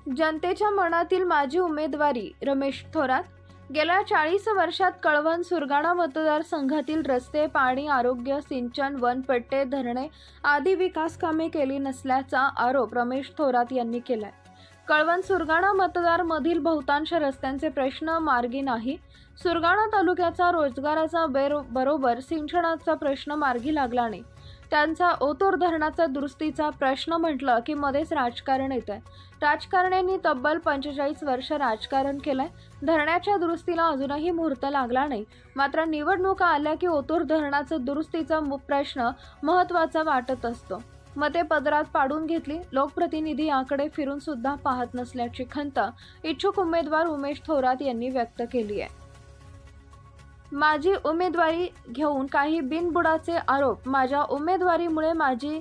जनतेच्या मनातील माझी उमेदवारी रमेश थोरात। गेल्या 40 वर्षात कळवण सुरगाणा मतदारसंघातील रस्ते, पाणी, आरोग्य, सिंचन, वनपट्टे, धरणे आदी विकास कामे केली नसल्याचा आरोप रमेश थोरात यांनी केलाय। कळवण सुरगाणा मतदारमधील बहुतांश रस्त्यांचे प्रश्न मार्गी नाही। सुरगाणा तालुक्याचा रोजगाराचा बरोबर सिंचनाचा प्रश्न मार्गी लागला नाही। त्यांचा ओतूर धरणाचा दुरुस्तीचा प्रश्न म्हटलं की मध्येच राजकारण येतंय। राजकारण्यांनी तब्बल 45 वर्ष राजकारण केलंय। धरणाच्या दुरुस्तीला अजूनही मुहूर्त लागला नाही। मात्र निवडणुका आल्या की ओतूर धरणाचा दुरुस्तीचा प्रश्न महत्त्वाचा वाटत असतो। मते पदरात पाडून घेतली। लोकप्रतिनिधी याकडे फिरून सुद्धा पाहत नसल्याची खंत इच्छुक उमेदवार उमेश थोरात यांनी व्यक्त केली आहे। माझी उमेदवारी घेऊन काही बिनबुडाचे आरोप। माझ्या उमेदवारीमुळे माझी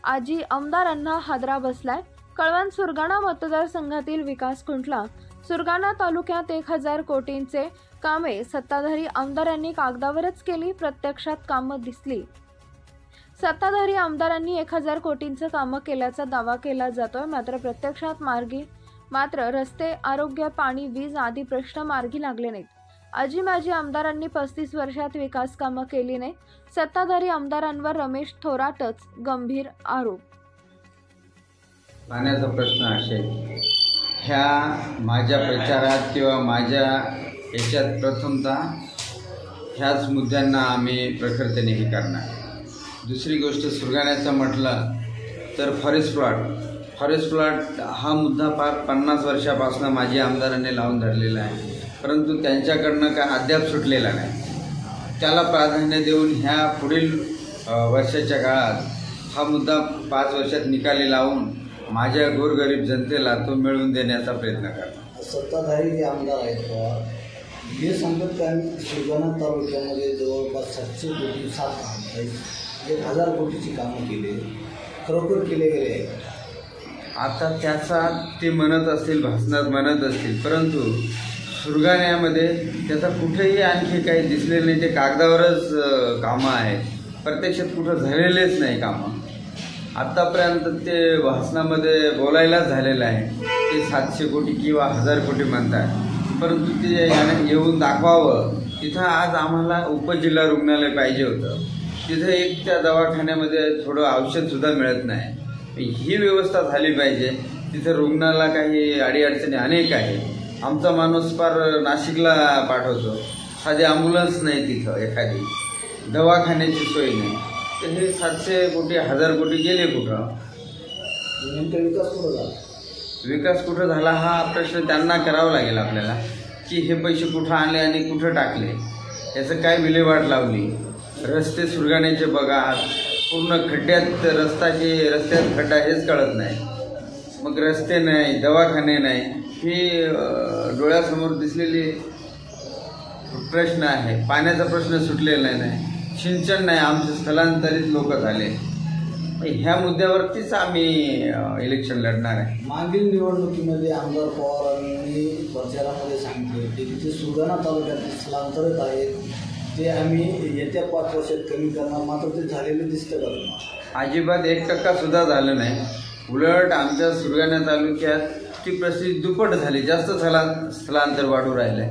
आजी आमदारांना हादरा बसलाय। कळवण सुरगाणा मतदारसंघातील विकास खुंटला। सुरगाणा तालुक्यात 1000 कोटींचे कामे सत्ताधारी आमदारांनी कागदावरच केली, प्रत्यक्षात कामं दिसली। सत्ताधारी आमदारांनी 1000 कोटींचं कामं केल्याचा दावा केला जातोय, मात्र प्रत्यक्षात मात्र रस्ते, आरोग्य, पाणी, वीज आदी प्रश्न मार्गी लागले नाहीत। आजी माजी आमदारांनी 35 वर्षात विकास कामं केली नाही। सत्ताधारी आमदारांवर रमेश थोरातच गंभीर आरोप। पाण्याचा प्रश्न असे ह्या माझ्या प्रचारात किंवा माझ्या याच्यात प्रथमतः ह्याच मुद्द्यांना आम्ही प्रखरतेने हे करणार। दुसरी गोष्ट सुरगाण्याचं म्हटलं तर फॉरेस्ट प्लॉट हा मुद्दा फार 50 वर्षापासून माझी आमदारांनी लावून धरलेला आहे, परंतु त्यांच्याकडनं काय अद्याप सुटलेला नाही। त्याला प्राधान्य देऊन ह्या पुढील वर्षाच्या काळात हा मुद्दा 5 वर्षात निकाली लावून माझ्या गोरगरीब जनतेला तो मिळवून देण्याचा प्रयत्न करणार। सत्ताधारी जे आमदार आहेत हे सांगतात की आम्ही सुरगाणा तालुक्यामध्ये जवळपास 700 कोटी 1000 कोटीची कामं केली, खरोखर केले गेले आहे। आता त्याचा ते म्हणत असतील, भाषणात म्हणत असतील, परंतु सुरगाण्यामध्ये त्याचा कुठेही आणखी काही दिसलेलं नाही। ते कागदावरच कामं आहेत, प्रत्यक्षात कुठं झालेलेच नाही कामं। आत्तापर्यंत ते भाषणामध्ये बोलायलाच झालेलं आहे। ते 700 कोटी किंवा 1000 कोटी म्हणतात, परंतु ते येऊन दाखवावं। तिथं आज आम्हाला उपजिल्हा रुग्णालय पाहिजे होतं, तिथं एक त्या दवाखान्यामध्ये थोडं औषधसुद्धा मिळत नाही। ही व्यवस्था झाली पाहिजे। तिथं रुग्णाला काही अडीअडचणी अनेक आहे। आमचा माणूस फार नाशिकला पाठवतो, साधी ॲम्ब्युलन्स नाही, तिथं एखादी दवाखान्याची सोय नाही। तर हे 700 कोटी 1000 कोटी गेले कुठं? विकास कुठं झाला हा प्रश्न त्यांना करावा लागेल आपल्याला, की हे पैसे कुठं आणले आणि कुठं टाकले, याचं काय विल्हेवाट लावली। रस्ते सुरगाण्याचे बघा, पूर्ण खड्ड्यात रस्त्यात खड्डा हेच कळत नाही। मग रस्ते नाही, दवाखाने नाही, ही डोळ्यासमोर दिसलेली प्रश्न आहे। पाण्याचा प्रश्न सुटलेला नाही, सिंचन नाही, आमचे स्थलांतरित लोक झाले। ह्या मुद्द्यावरतीच आम्ही इलेक्शन लढणार आहे। मागील निवडणुकीमध्ये आमदार पवारांनी प्रचारामध्ये सांगितले की तिथे सुरगाणा तालुक्यात स्थलांतरित आहेत, ते आम्ही येत्या 5 वर्षात कमी करणार, मात्र ते झालेले दिसतं का? अजिबात 1% सुद्धा झालं नाही। उलट आमच्या सुरगाणा तालुक्यात ती परिस्थिती दुप्पट झाली, जास्त स्थलांतर वाढू राहिलं।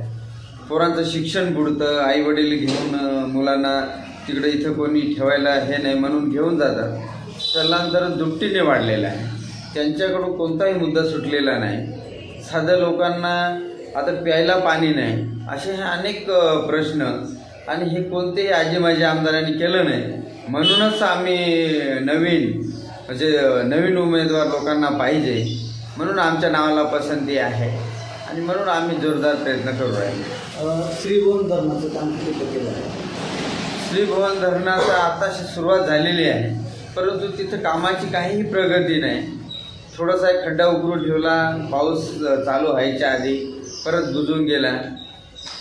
पोरांचं शिक्षण बुडतं, आई वडील घेऊन मुलांना तिकडे इथं कोणी ठेवायला हे नाही म्हणून घेऊन जातात। स्थलांतर दुपटीने वाढलेलं आहे। त्यांच्याकडून कोणताही मुद्दा सुटलेला नाही। साध्या लोकांना आता प्यायला पाणी नाही, असे हे अनेक प्रश्न, आणि हे कोणतेही आजी माझी आमदारांनी केलं नाही। म्हणूनच आम्ही नवीन उमेदवार लोकांना पाहिजे, म्हणून आमच्या नावाला पसंती आहे आणि म्हणून आम्ही जोरदार प्रयत्न करू राहिलो। श्रीभुवन धरणाचं काम कुठे केलं आहे? श्रीभुवन धरणाचं आताशी सुरुवात झालेली आहे, परंतु तिथं कामाची काहीही प्रगती नाही। थोडासा एक खड्डा उकरून ठेवला, पाऊस चालू व्हायच्या आधी परत बुजून गेला।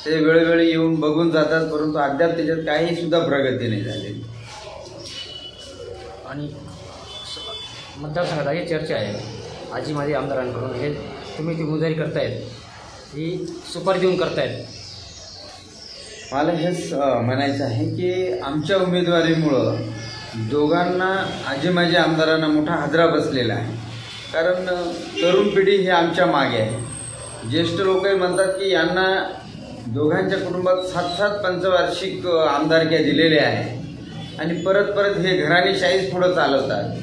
ते वेळोवेळी येऊन बघून जातात, परंतु अद्याप त्याच्यात काही सुद्धा प्रगती नाही झालेली। आणि मतदारसंघात ही चर्चा आहे आजी माझी आमदारांकडून, हे तुम्ही ती उमेदवारी करतायत, ही सुपारी देऊन करतायत। मला हेच म्हणायचं आहे की आमच्या उमेदवारीमुळं दोघांना आजी माझी आमदारांना मोठा हादरा बसलेला आहे। कारण तरुण पिढी ही आमच्या मागे आहे. ज्येष्ठ लोकही म्हणतात की यांना दोघांच्या कुटुंबात 7-7 पंचवार्षिक आमदारक्या दिलेल्या आहेत आणि परत परत हे घराणेशाहीच पुढं चालवतात.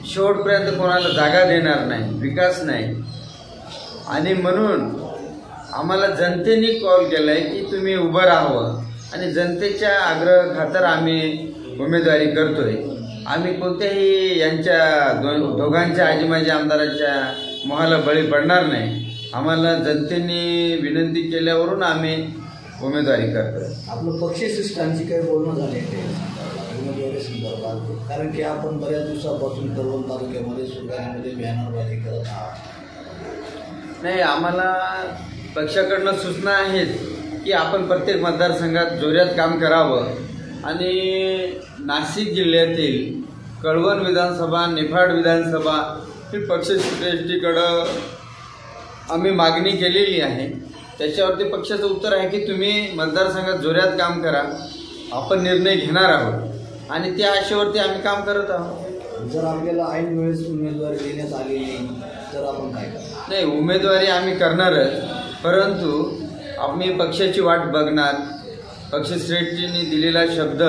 शेवटपर्यंत कोणाला जागा देणार नाही, विकास नाही. आणि म्हणून आम्हाला जनतेने कॉल केला आहे की तुम्ही उभं राहावं आणि जनतेच्या आग्रह खातर आम्ही उमेदवारी करतोय. आम्ही कोणत्याही यांच्या दोघांच्या आजीमाजी आमदाराच्या मोहाला बळी पडणार नाही. आम्हाला जनतेने विनंती केल्यावरून आम्ही उमेदवारी करतोय. आपलं पक्षश्रेष्ठांची काही बोलणं झाले उमेदवारी संदर्भात? कारण की आपण बऱ्याच दिवसापासून कळवण तालुक्यामध्ये सुरगाण्यामध्ये बॅनरबाजी करत आहात. नाही, आम्हाला पक्षाकडनं सूचना आहेत की आपण प्रत्येक मतदारसंघात जोरात काम करावं आणि नाशिक जिल्ह्यातील कळवण विधानसभा, निफाड विधानसभा ही पक्षश्रेष्ठीकडं आम्ही मागणी केलेली आहे. त्याच्यावरती पक्षाचं उत्तर आहे की तुम्ही मतदारसंघात जोरात काम करा, आपण निर्णय घेणार आहोत आणि त्या आशेवरती आम्ही काम करत आहोत. जर आपल्याला ऐन वेळेस उमेदवारी देण्यात आलेली नाही तर आपण काय करणार? नाही, उमेदवारी आम्ही करणारच, परंतु आम्ही पक्षाची वाट बघणार. पक्षश्रेष्ठींनी दिलेला शब्द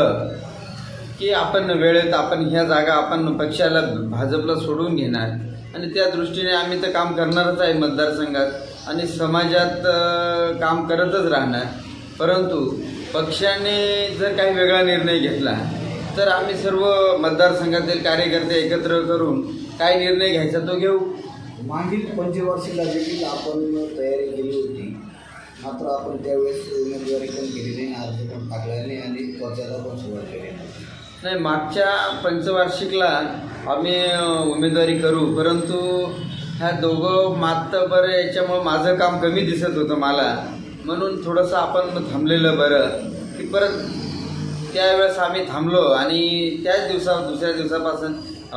की आपण वेळेत आपण ह्या जागा आपण पक्षाला भाजपला सोडून घेणार आणि त्या दृष्टीने आम्ही तर काम करणारच आहे मतदारसंघात आणि समाजात काम करतच राहणार. परंतु पक्षाने जर काही वेगळा निर्णय घेतला तर आम्ही सर्व मतदारसंघातील कार्यकर्ते एकत्र करून काय निर्णय घ्यायचा तो घेऊ. मागील पंचवार्षिकला देखील आपण तयारी केली होती, मात्र आपण त्यावेळेस उमेदवारी पण केली नाही, अर्ज पण टाकला नाही आणि प्रचाराला पण सुरुवात केली नाही. मागच्या पंचवार्षिकला आम्ही उमेदवारी करू, परंतु ह्या दोघं मातबर याच्यामुळं माझं काम कमी दिसत होतं मला, म्हणून थोडंसं आपण थांबलेलं बरं. की परत त्यावेळेस आम्ही थांबलो आणि त्याच दुसऱ्या दिवसापासून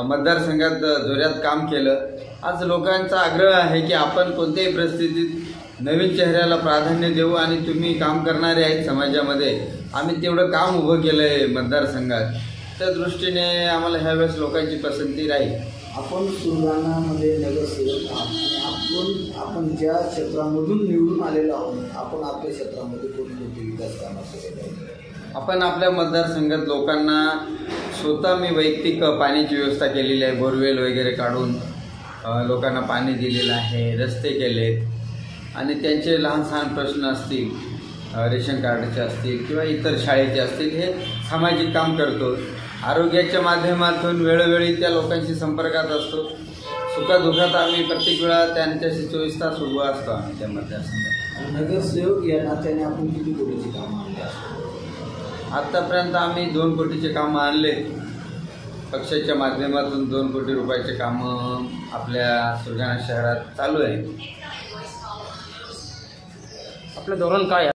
मतदारसंघात जोरात काम केलं. आज लोकांचा आग्रह आहे की आपण कोणत्याही परिस्थितीत नवीन चेहऱ्याला प्राधान्य देऊ आणि तुम्ही काम करणारे आहेत समाजामध्ये, आम्ही तेवढं काम उभं केलं आहे मतदारसंघात. त्या दृष्टीने आम्हाला ह्यावेळेस लोकांची पसंती राहील. आपण सुरगाणामध्ये नगरसेवक आपण ज्या क्षेत्रामधून निवडून आलेलो आहोत, आपण आपल्या क्षेत्रामध्ये कोणकोणते विकास कामं केलेले आहेत? आपण आपल्या मतदारसंघात लोकांना स्वतः मी वैयक्तिक पाण्याची व्यवस्था केलेली आहे. बोरवेल वगैरे काढून लोकांना पाणी दिलेलं आहे, रस्ते केलेत आणि त्यांचे लहान सहान प्रश्न असतील, रेशन कार्डचे असतील किंवा इतर शाळेचे असतील, हे सामाजिक काम करतो. आरोग्याच्या माध्यमातून वेळोवेळी त्या लोकांशी संपर्कात असतो. सुखादुखात आम्ही प्रत्येक वेळा त्यांच्याशी 24 तास उभं असतो आम्ही त्या मतदारसंघात. नगरसेवक या नात्याने आपण किती कोटीची कामं आणली असतात? आत्तापर्यंत आम्ही 2 कोटीचे कामं आणले. पक्षाच्या माध्यमातून 2 कोटी रुपयाचे कामं आपल्या सुरगाणा शहरात चालू आहे. आपलं धोरण काय आहे?